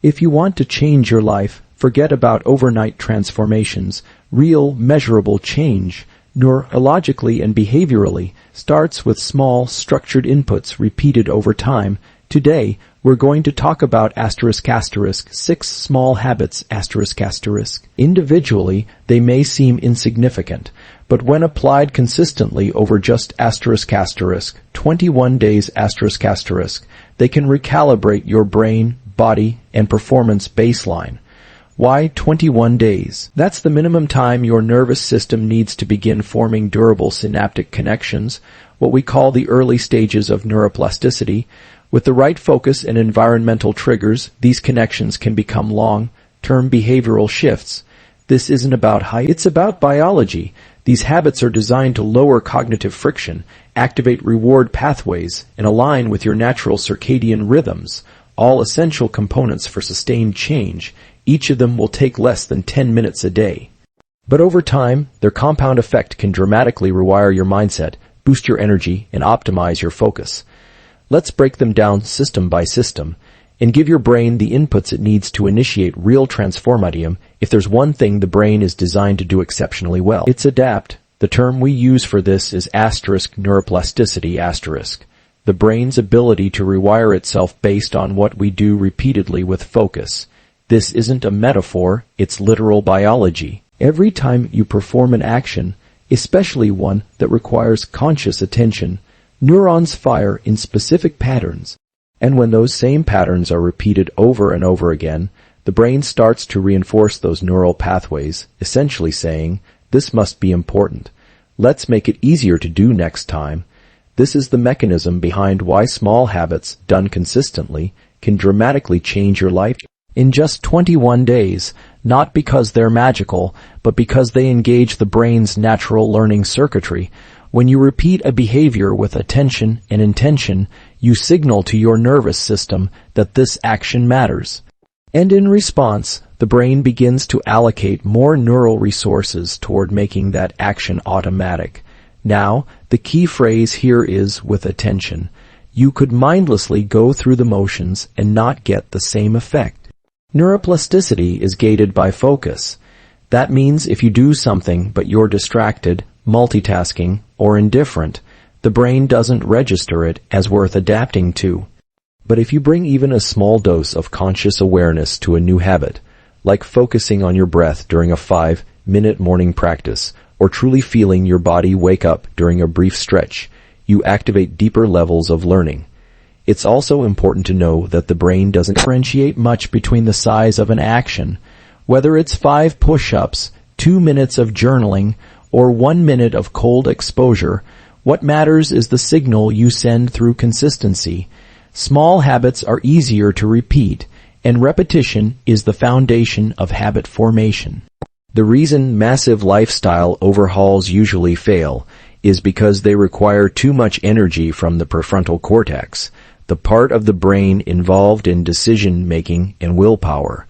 If you want to change your life, forget about overnight transformations. Real, measurable change, neurologically and behaviorally, starts with small, structured inputs repeated over time. Today, we're going to talk about ***, 6 small habits ***. Individually, they may seem insignificant, but when applied consistently over just ***, 21 days ***, they can recalibrate your brain, body, and performance baseline. Why 21 days? That's the minimum time your nervous system needs to begin forming durable synaptic connections, what we call the early stages of neuroplasticity. With the right focus and environmental triggers, these connections can become long-term behavioral shifts. This isn't about height, it's about biology. These habits are designed to lower cognitive friction, activate reward pathways, and align with your natural circadian rhythms, all essential components for sustained change. Each of them will take less than 10 minutes a day. But over time, their compound effect can dramatically rewire your mindset, boost your energy, and optimize your focus. Let's break them down system by system and give your brain the inputs it needs to initiate real transformatium. If there's one thing the brain is designed to do exceptionally well, it's adapt. The term we use for this is *neuroplasticity*. The brain's ability to rewire itself based on what we do repeatedly with focus. This isn't a metaphor, it's literal biology. Every time you perform an action, especially one that requires conscious attention, neurons fire in specific patterns, and when those same patterns are repeated over and over again, the brain starts to reinforce those neural pathways, essentially saying, "This must be important. Let's make it easier to do next time." This is the mechanism behind why small habits, done consistently, can dramatically change your life in just 21 days, not because they're magical, but because they engage the brain's natural learning circuitry. When you repeat a behavior with attention and intention, you signal to your nervous system that this action matters. And in response, the brain begins to allocate more neural resources toward making that action automatic. Now, the key phrase here is with attention. You could mindlessly go through the motions and not get the same effect. Neuroplasticity is gated by focus. That means if you do something but you're distracted, multitasking, or indifferent, the brain doesn't register it as worth adapting to. But if you bring even a small dose of conscious awareness to a new habit, like focusing on your breath during a 5-minute morning practice, or truly feeling your body wake up during a brief stretch, you activate deeper levels of learning. It's also important to know that the brain doesn't differentiate much between the size of an action. Whether it's 5 push-ups, 2 minutes of journaling, or 1 minute of cold exposure, what matters is the signal you send through consistency. Small habits are easier to repeat, and repetition is the foundation of habit formation. The reason massive lifestyle overhauls usually fail is because they require too much energy from the prefrontal cortex, the part of the brain involved in decision-making and willpower.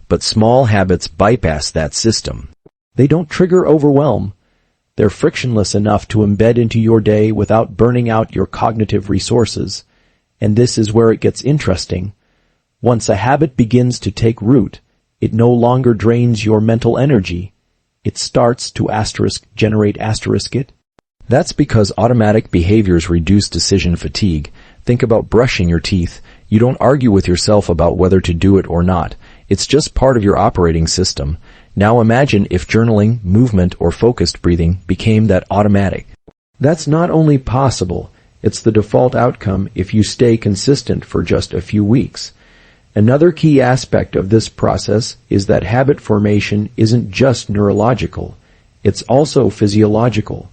But small habits bypass that system. They don't trigger overwhelm. They're frictionless enough to embed into your day without burning out your cognitive resources. And this is where it gets interesting. Once a habit begins to take root, it no longer drains your mental energy. It starts to *generate it. That's because automatic behaviors reduce decision fatigue. Think about brushing your teeth. You don't argue with yourself about whether to do it or not. It's just part of your operating system. Now imagine if journaling, movement, or focused breathing became that automatic. That's not only possible, it's the default outcome if you stay consistent for just a few weeks. Another key aspect of this process is that habit formation isn't just neurological, it's also physiological.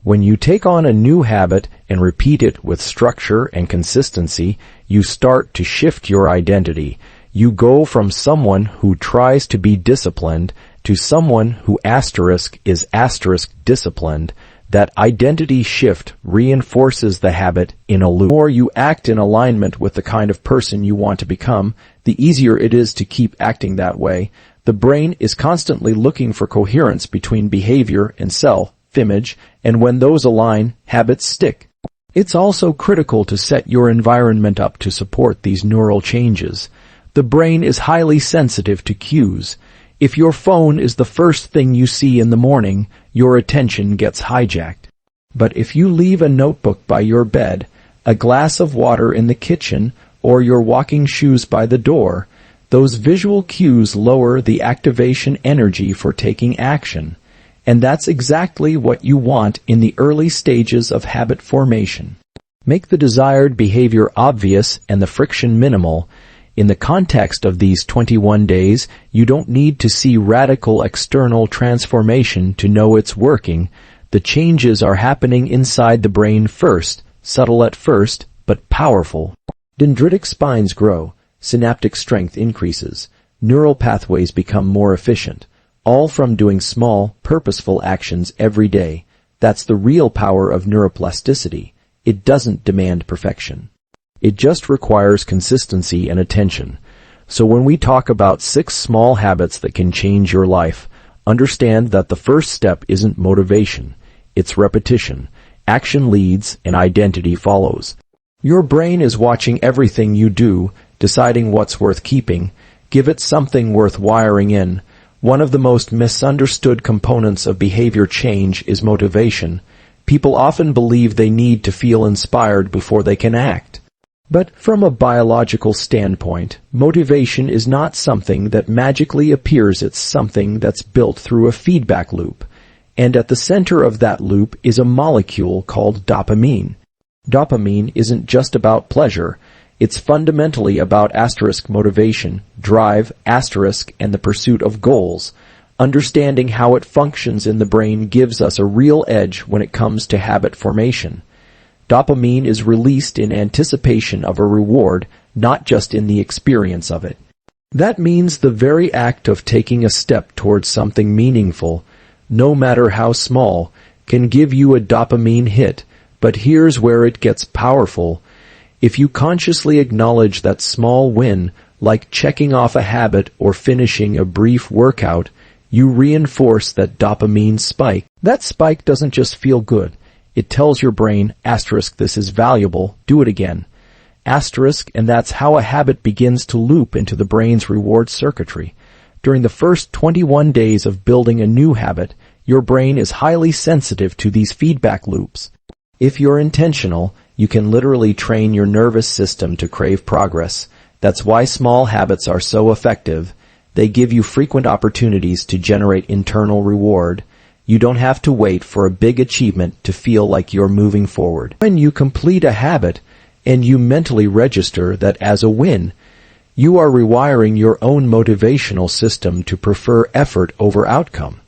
When you take on a new habit and repeat it with structure and consistency, you start to shift your identity. You go from someone who tries to be disciplined to someone who is disciplined. That identity shift reinforces the habit in a loop. The more you act in alignment with the kind of person you want to become, the easier it is to keep acting that way. The brain is constantly looking for coherence between behavior and self-image, and when those align, habits stick. It's also critical to set your environment up to support these neural changes. The brain is highly sensitive to cues. If your phone is the first thing you see in the morning, your attention gets hijacked. But if you leave a notebook by your bed, a glass of water in the kitchen, or your walking shoes by the door, those visual cues lower the activation energy for taking action. And that's exactly what you want in the early stages of habit formation. Make the desired behavior obvious and the friction minimal. In the context of these 21 days, you don't need to see radical external transformation to know it's working. The changes are happening inside the brain first, subtle at first, but powerful. Dendritic spines grow, synaptic strength increases, neural pathways become more efficient, all from doing small, purposeful actions every day. That's the real power of neuroplasticity. It doesn't demand perfection. It just requires consistency and attention. So when we talk about 6 small habits that can change your life, understand that the first step isn't motivation. It's repetition. Action leads and identity follows. Your brain is watching everything you do, deciding what's worth keeping. Give it something worth wiring in. One of the most misunderstood components of behavior change is motivation. People often believe they need to feel inspired before they can act. But from a biological standpoint, motivation is not something that magically appears. It's something that's built through a feedback loop. And at the center of that loop is a molecule called dopamine. Dopamine isn't just about pleasure. It's fundamentally about motivation, drive, and the pursuit of goals. Understanding how it functions in the brain gives us a real edge when it comes to habit formation. Dopamine is released in anticipation of a reward, not just in the experience of it. That means the very act of taking a step towards something meaningful, no matter how small, can give you a dopamine hit. But here's where it gets powerful. If you consciously acknowledge that small win, like checking off a habit or finishing a brief workout, you reinforce that dopamine spike. That spike doesn't just feel good. It tells your brain, this is valuable, do it again. And that's how a habit begins to loop into the brain's reward circuitry. During the first 21 days of building a new habit, your brain is highly sensitive to these feedback loops. If you're intentional, you can literally train your nervous system to crave progress. That's why small habits are so effective. They give you frequent opportunities to generate internal reward. You don't have to wait for a big achievement to feel like you're moving forward. When you complete a habit and you mentally register that as a win, you are rewiring your own motivational system to prefer effort over outcome.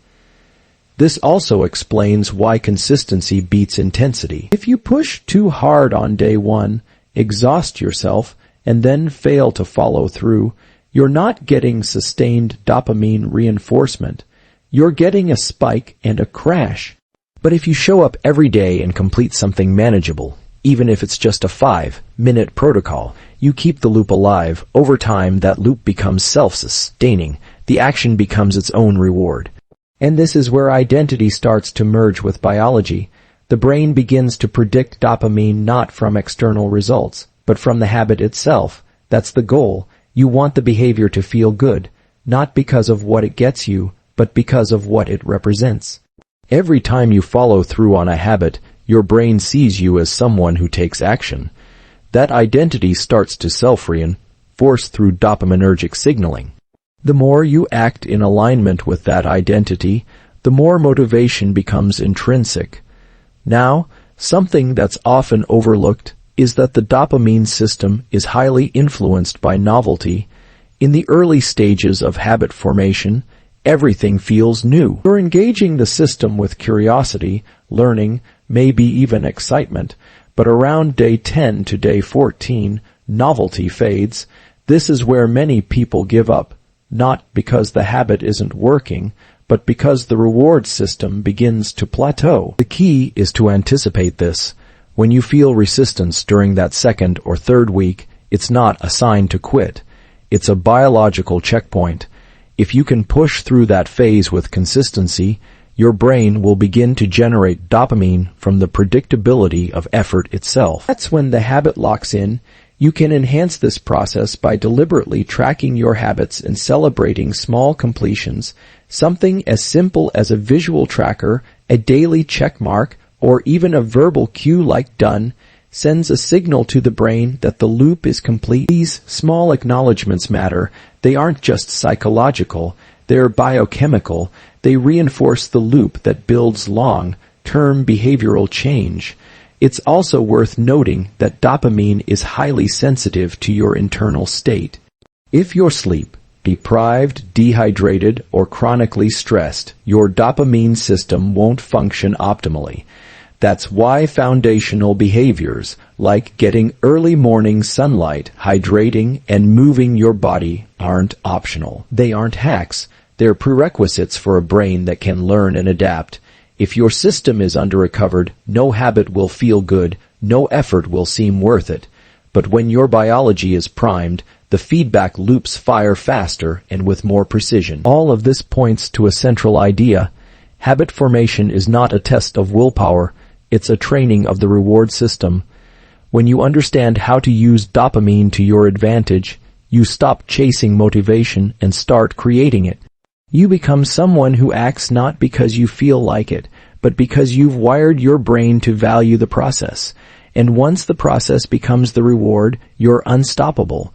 This also explains why consistency beats intensity. If you push too hard on day 1, exhaust yourself, and then fail to follow through, you're not getting sustained dopamine reinforcement. You're getting a spike and a crash. But if you show up every day and complete something manageable, even if it's just a 5-minute protocol, you keep the loop alive. Over time, that loop becomes self-sustaining. The action becomes its own reward. And this is where identity starts to merge with biology. The brain begins to predict dopamine not from external results, but from the habit itself. That's the goal. You want the behavior to feel good, not because of what it gets you, but because of what it represents. Every time you follow through on a habit, your brain sees you as someone who takes action. That identity starts to self-reinforce through dopaminergic signaling. The more you act in alignment with that identity, the more motivation becomes intrinsic. Now, something that's often overlooked is that the dopamine system is highly influenced by novelty. In the early stages of habit formation, everything feels new. You're engaging the system with curiosity, learning, maybe even excitement, but around day 10 to day 14, novelty fades. This is where many people give up, not because the habit isn't working, but because the reward system begins to plateau. The key is to anticipate this. When you feel resistance during that second or third week, it's not a sign to quit. It's a biological checkpoint. If you can push through that phase with consistency, your brain will begin to generate dopamine from the predictability of effort itself. That's when the habit locks in. You can enhance this process by deliberately tracking your habits and celebrating small completions. Something as simple as a visual tracker, a daily check mark, or even a verbal cue like "done" sends a signal to the brain that the loop is complete. These small acknowledgments matter. They aren't just psychological, they're biochemical. They reinforce the loop that builds long-term behavioral change. It's also worth noting that dopamine is highly sensitive to your internal state. If you're sleep-deprived, dehydrated, or chronically stressed, your dopamine system won't function optimally. That's why foundational behaviors like getting early morning sunlight, hydrating, and moving your body aren't optional. They aren't hacks. They're prerequisites for a brain that can learn and adapt. If your system is under-recovered, no habit will feel good, no effort will seem worth it. But when your biology is primed, the feedback loops fire faster and with more precision. All of this points to a central idea. Habit formation is not a test of willpower, it's a training of the reward system. When you understand how to use dopamine to your advantage, you stop chasing motivation and start creating it. You become someone who acts not because you feel like it, but because you've wired your brain to value the process. And once the process becomes the reward, you're unstoppable.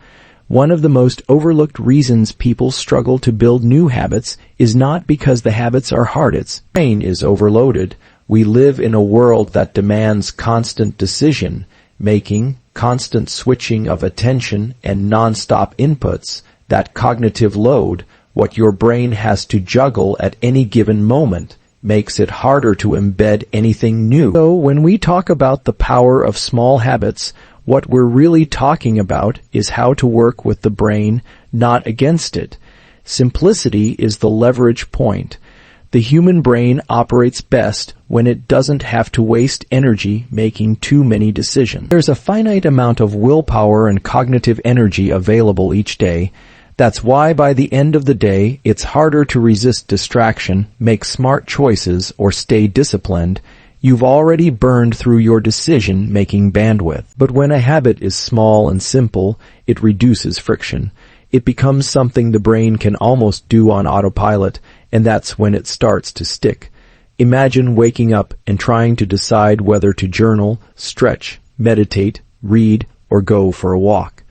One of the most overlooked reasons people struggle to build new habits is not because the habits are hard, it's brain is overloaded. We live in a world that demands constant decision-making, constant switching of attention, and non-stop inputs. That cognitive load, what your brain has to juggle at any given moment, makes it harder to embed anything new. So when we talk about the power of small habits, what we're really talking about is how to work with the brain, not against it. Simplicity is the leverage point. The human brain operates best when it doesn't have to waste energy making too many decisions. There's a finite amount of willpower and cognitive energy available each day. That's why by the end of the day, it's harder to resist distraction, make smart choices, or stay disciplined. You've already burned through your decision-making bandwidth. But when a habit is small and simple, it reduces friction. It becomes something the brain can almost do on autopilot, and that's when it starts to stick. Imagine waking up and trying to decide whether to journal, stretch, meditate, read, or go for a walk.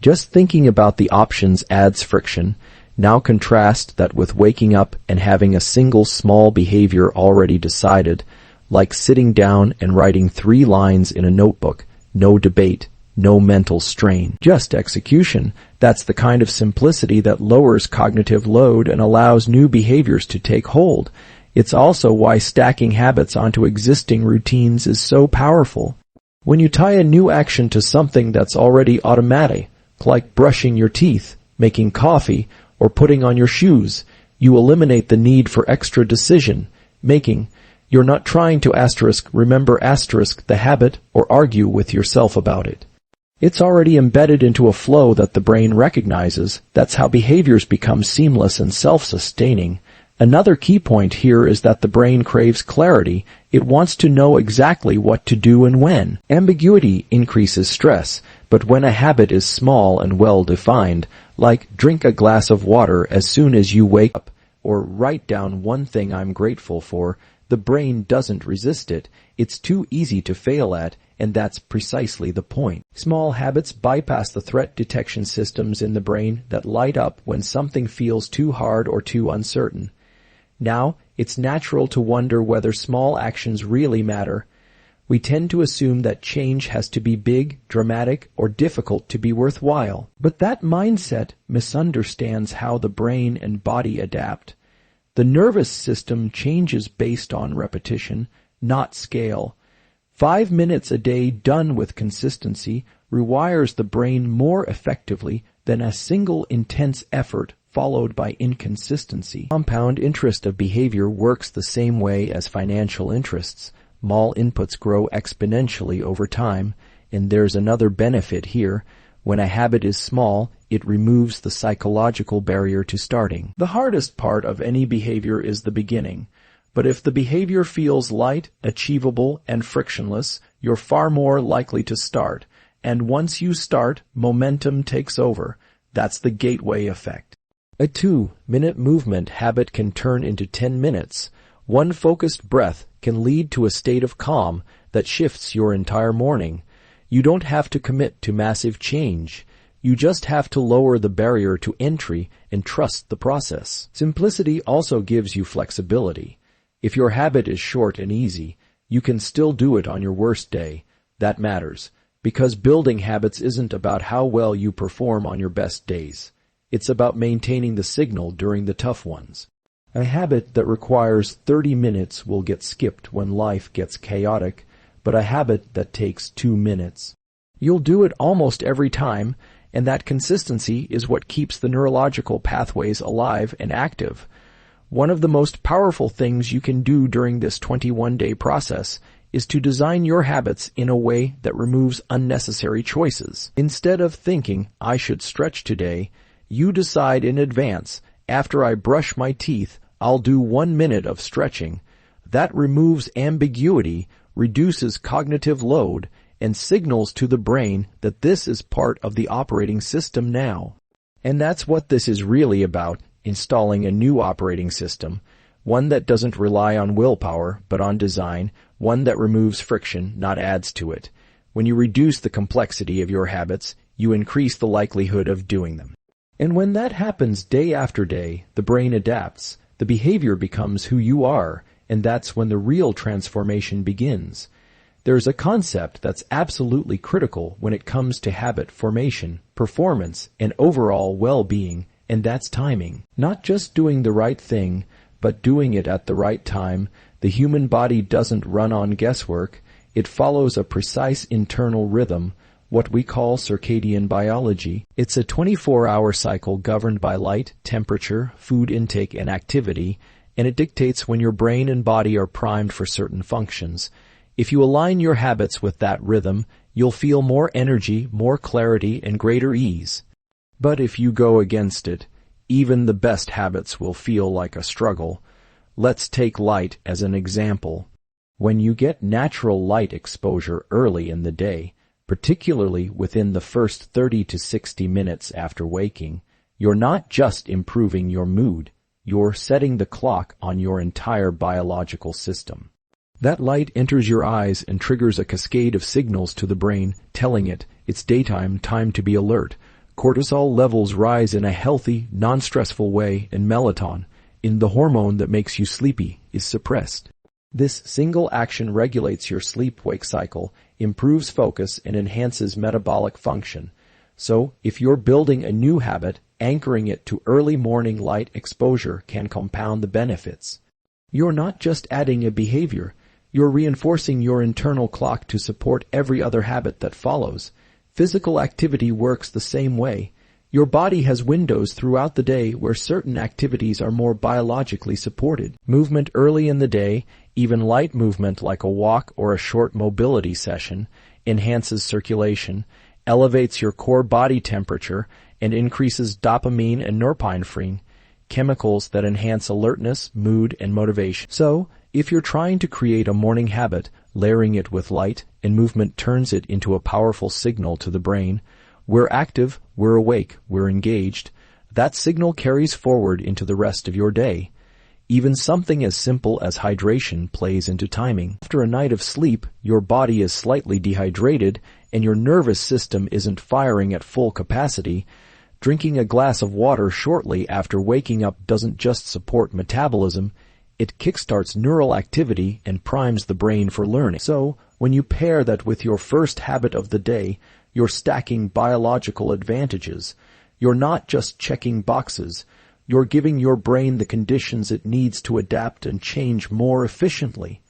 Just thinking about the options adds friction. Now contrast that with waking up and having a single small behavior already decided, like sitting down and writing 3 lines in a notebook. No debate, no mental strain, just execution. That's the kind of simplicity that lowers cognitive load and allows new behaviors to take hold. It's also why stacking habits onto existing routines is so powerful. When you tie a new action to something that's already automatic, like brushing your teeth, making coffee, or putting on your shoes, you eliminate the need for extra decision-making. You're not trying to remember the habit or argue with yourself about it. It's already embedded into a flow that the brain recognizes. That's how behaviors become seamless and self-sustaining. Another key point here is that the brain craves clarity. It wants to know exactly what to do and when. Ambiguity increases stress, but when a habit is small and well-defined, like drink a glass of water as soon as you wake up, or write down one thing I'm grateful for, the brain doesn't resist it. It's too easy to fail at, and that's precisely the point. Small habits bypass the threat detection systems in the brain that light up when something feels too hard or too uncertain. Now, it's natural to wonder whether small actions really matter. We tend to assume that change has to be big, dramatic, or difficult to be worthwhile. But that mindset misunderstands how the brain and body adapt. The nervous system changes based on repetition, not scale. 5 minutes a day done with consistency rewires the brain more effectively than a single intense effort followed by inconsistency. Compound interest of behavior works the same way as financial interests. Small inputs grow exponentially over time, and there's another benefit here. When a habit is small, it removes the psychological barrier to starting. The hardest part of any behavior is the beginning. But if the behavior feels light, achievable, and frictionless, you're far more likely to start. And once you start, momentum takes over. That's the gateway effect. A 2-minute movement habit can turn into 10 minutes. One focused breath can lead to a state of calm that shifts your entire morning. You don't have to commit to massive change. You just have to lower the barrier to entry and trust the process. Simplicity also gives you flexibility. If your habit is short and easy, you can still do it on your worst day. That matters, because building habits isn't about how well you perform on your best days. It's about maintaining the signal during the tough ones. A habit that requires 30 minutes will get skipped when life gets chaotic, but a habit that takes 2 minutes, you'll do it almost every time, and that consistency is what keeps the neurological pathways alive and active. One of the most powerful things you can do during this 21-day process is to design your habits in a way that removes unnecessary choices. Instead of thinking, I should stretch today, you decide in advance, after I brush my teeth, I'll do 1 minute of stretching. That removes ambiguity, reduces cognitive load, and signals to the brain that this is part of the operating system now. And that's what this is really about, installing a new operating system, one that doesn't rely on willpower, but on design, one that removes friction, not adds to it. When you reduce the complexity of your habits, you increase the likelihood of doing them. And when that happens day after day, the brain adapts, the behavior becomes who you are, and that's when the real transformation begins. There's a concept that's absolutely critical when it comes to habit formation, performance, and overall well-being, and that's timing. Not just doing the right thing, but doing it at the right time. The human body doesn't run on guesswork. It follows a precise internal rhythm, what we call circadian biology. It's a 24-hour cycle governed by light, temperature, food intake, and activity, and it dictates when your brain and body are primed for certain functions. If you align your habits with that rhythm, you'll feel more energy, more clarity, and greater ease. But if you go against it, even the best habits will feel like a struggle. Let's take light as an example. When you get natural light exposure early in the day, particularly within the first 30 to 60 minutes after waking, you're not just improving your mood, you're setting the clock on your entire biological system. That light enters your eyes and triggers a cascade of signals to the brain, telling it it's daytime, time to be alert. Cortisol levels rise in a healthy, non-stressful way, and melatonin, the hormone that makes you sleepy, is suppressed. This single action regulates your sleep-wake cycle, improves focus, and enhances metabolic function. So, if you're building a new habit, anchoring it to early morning light exposure can compound the benefits. You're not just adding a behavior, you're reinforcing your internal clock to support every other habit that follows. Physical activity works the same way. Your body has windows throughout the day where certain activities are more biologically supported. Movement early in the day, even light movement like a walk or a short mobility session, enhances circulation, elevates your core body temperature, and increases dopamine and norepinephrine, chemicals that enhance alertness, mood, and motivation. So, if you're trying to create a morning habit, layering it with light and movement turns it into a powerful signal to the brain. We're active, we're awake, we're engaged. That signal carries forward into the rest of your day. Even something as simple as hydration plays into timing. After a night of sleep, your body is slightly dehydrated and your nervous system isn't firing at full capacity. Drinking a glass of water shortly after waking up doesn't just support metabolism, it kickstarts neural activity and primes the brain for learning. So, when you pair that with your first habit of the day, you're stacking biological advantages. You're not just checking boxes. You're giving your brain the conditions it needs to adapt and change more efficiently.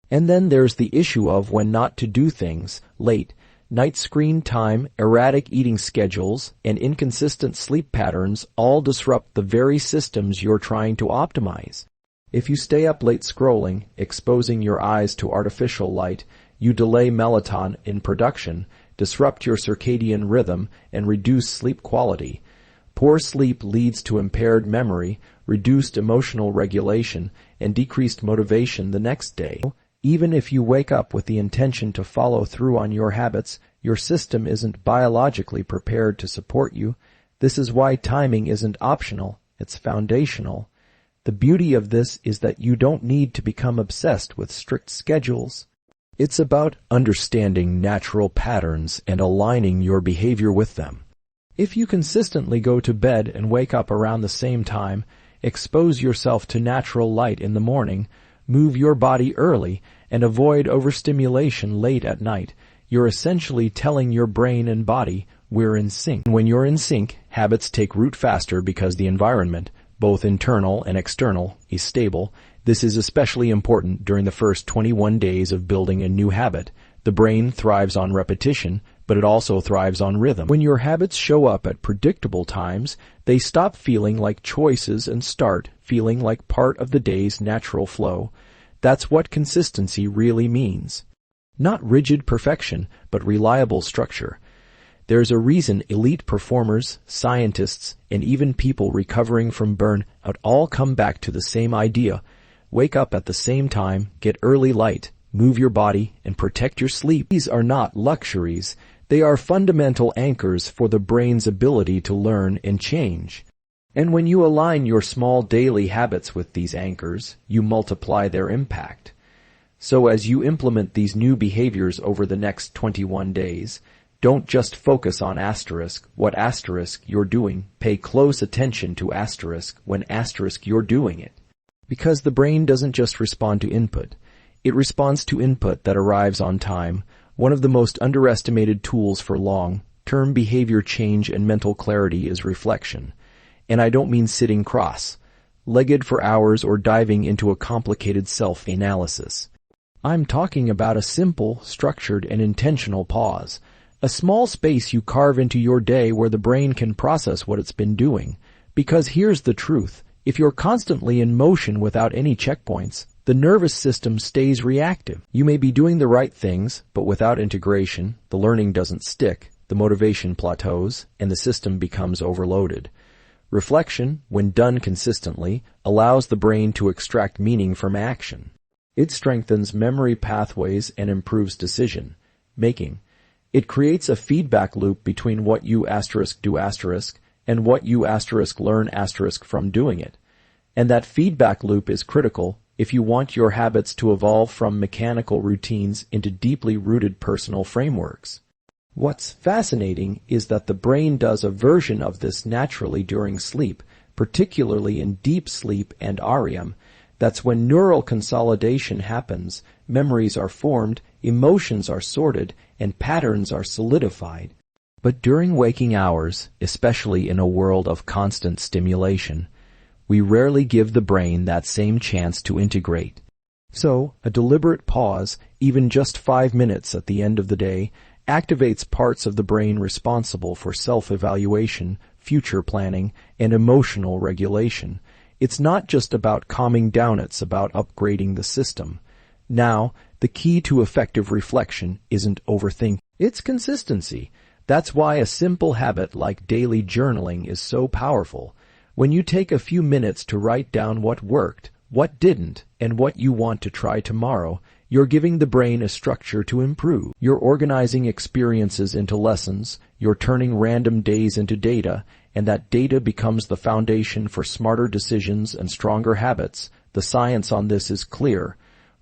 And then there's the issue of when not to do things. Late night screen time, erratic eating schedules, and inconsistent sleep patterns all disrupt the very systems you're trying to optimize. If you stay up late scrolling, exposing your eyes to artificial light, you delay melatonin in production, disrupt your circadian rhythm, and reduce sleep quality. Poor sleep leads to impaired memory, reduced emotional regulation, and decreased motivation the next day. Even if you wake up with the intention to follow through on your habits, your system isn't biologically prepared to support you. This is why timing isn't optional, it's foundational. The beauty of this is that you don't need to become obsessed with strict schedules. It's about understanding natural patterns and aligning your behavior with them. If you consistently go to bed and wake up around the same time, expose yourself to natural light in the morning, move your body early, and avoid overstimulation late at night, you're essentially telling your brain and body, we're in sync. When you're in sync, habits take root faster because the environment, both internal and external, is stable. This is especially important during the first 21 days of building a new habit. The brain thrives on repetition, but it also thrives on rhythm. When your habits show up at predictable times, they stop feeling like choices and start feeling like part of the day's natural flow. That's what consistency really means. Not rigid perfection, but reliable structure. There's a reason elite performers, scientists, and even people recovering from burnout all come back to the same idea. Wake up at the same time, get early light, move your body, and protect your sleep. These are not luxuries. They are fundamental anchors for the brain's ability to learn and change. And when you align your small daily habits with these anchors, you multiply their impact. So as you implement these new behaviors over the next 21 days, don't just focus on what you're doing. Pay close attention to when you're doing it. Because the brain doesn't just respond to input. It responds to input that arrives on time. One of the most underestimated tools for long-term behavior change and mental clarity is reflection. And I don't mean sitting cross-legged for hours or diving into a complicated self-analysis. I'm talking about a simple, structured, and intentional pause. A small space you carve into your day where the brain can process what it's been doing. Because here's the truth. If you're constantly in motion without any checkpoints, the nervous system stays reactive. You may be doing the right things, but without integration, the learning doesn't stick, the motivation plateaus, and the system becomes overloaded. Reflection, when done consistently, allows the brain to extract meaning from action. It strengthens memory pathways and improves decision making. It creates a feedback loop between what you do and what you learn from doing it. And that feedback loop is critical if you want your habits to evolve from mechanical routines into deeply rooted personal frameworks. What's fascinating is that the brain does a version of this naturally during sleep, particularly in deep sleep and REM. That's when neural consolidation happens, memories are formed, emotions are sorted, and patterns are solidified. But during waking hours, especially in a world of constant stimulation, we rarely give the brain that same chance to integrate. So, a deliberate pause, even just 5 minutes at the end of the day, activates parts of the brain responsible for self-evaluation, future planning, and emotional regulation. It's not just about calming down, it's about upgrading the system. Now, the key to effective reflection isn't overthinking, it's consistency. That's why a simple habit like daily journaling is so powerful. When you take a few minutes to write down what worked, what didn't, and what you want to try tomorrow, you're giving the brain a structure to improve. You're organizing experiences into lessons, you're turning random days into data, and that data becomes the foundation for smarter decisions and stronger habits. The science on this is clear.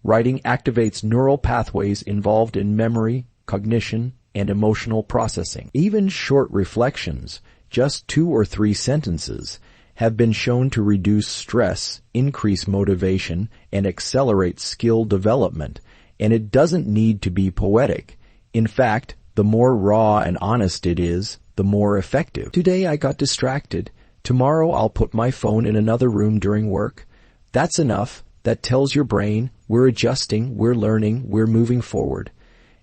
Writing activates neural pathways involved in memory, cognition, and emotional processing. Even short reflections, just 2 or 3 sentences, have been shown to reduce stress, increase motivation, and accelerate skill development. And it doesn't need to be poetic. In fact, the more raw and honest it is, the more effective. Today I got distracted. Tomorrow I'll put my phone in another room during work. That's enough. That tells your brain, we're adjusting, we're learning, we're moving forward.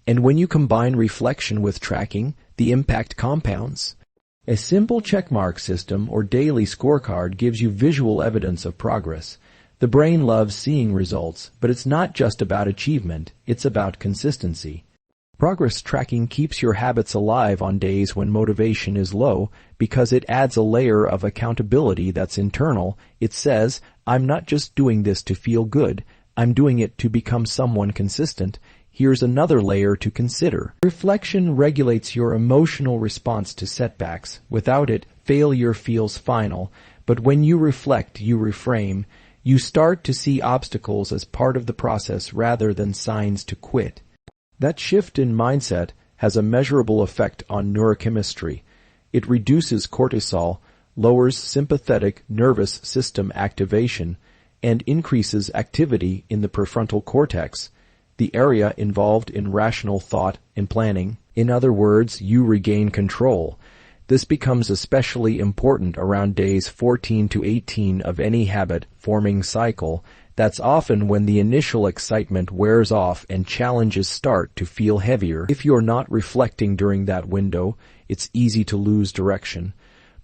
And when you combine reflection with tracking, the impact compounds. A simple checkmark system or daily scorecard gives you visual evidence of progress. The brain loves seeing results, but it's not just about achievement, it's about consistency. Progress tracking keeps your habits alive on days when motivation is low because it adds a layer of accountability that's internal. It says, I'm not just doing this to feel good, I'm doing it to become someone consistent. Here's another layer to consider. Reflection regulates your emotional response to setbacks. Without it, failure feels final. But when you reflect, you reframe. You start to see obstacles as part of the process rather than signs to quit. That shift in mindset has a measurable effect on neurochemistry. It reduces cortisol, lowers sympathetic nervous system activation, and increases activity in the prefrontal cortex, the area involved in rational thought and planning. In other words, you regain control. This becomes especially important around days 14 to 18 of any habit-forming cycle. That's often when the initial excitement wears off and challenges start to feel heavier. If you're not reflecting during that window, it's easy to lose direction.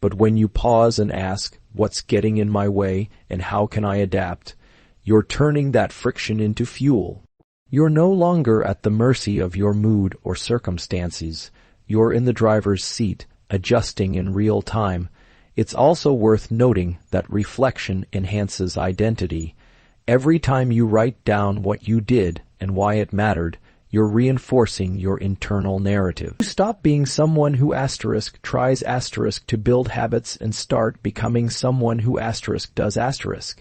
But when you pause and ask, what's getting in my way and how can I adapt, you're turning that friction into fuel. You're no longer at the mercy of your mood or circumstances. You're in the driver's seat, adjusting in real time. It's also worth noting that reflection enhances identity. Every time you write down what you did and why it mattered, you're reinforcing your internal narrative. You stop being someone who tries to build habits and start becoming someone who does .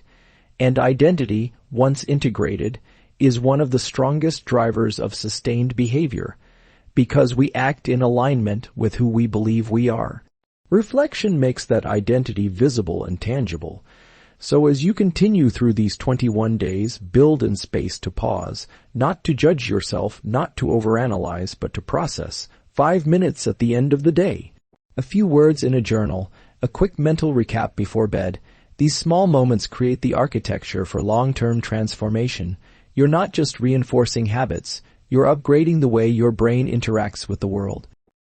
And identity, once integrated, is one of the strongest drivers of sustained behavior, because we act in alignment with who we believe we are. Reflection makes that identity visible and tangible. So as you continue through these 21 days, build in space to pause, not to judge yourself, not to overanalyze, but to process. 5 minutes at the end of the day. A few words in a journal, a quick mental recap before bed. These small moments create the architecture for long-term transformation. You're not just reinforcing habits, you're upgrading the way your brain interacts with the world.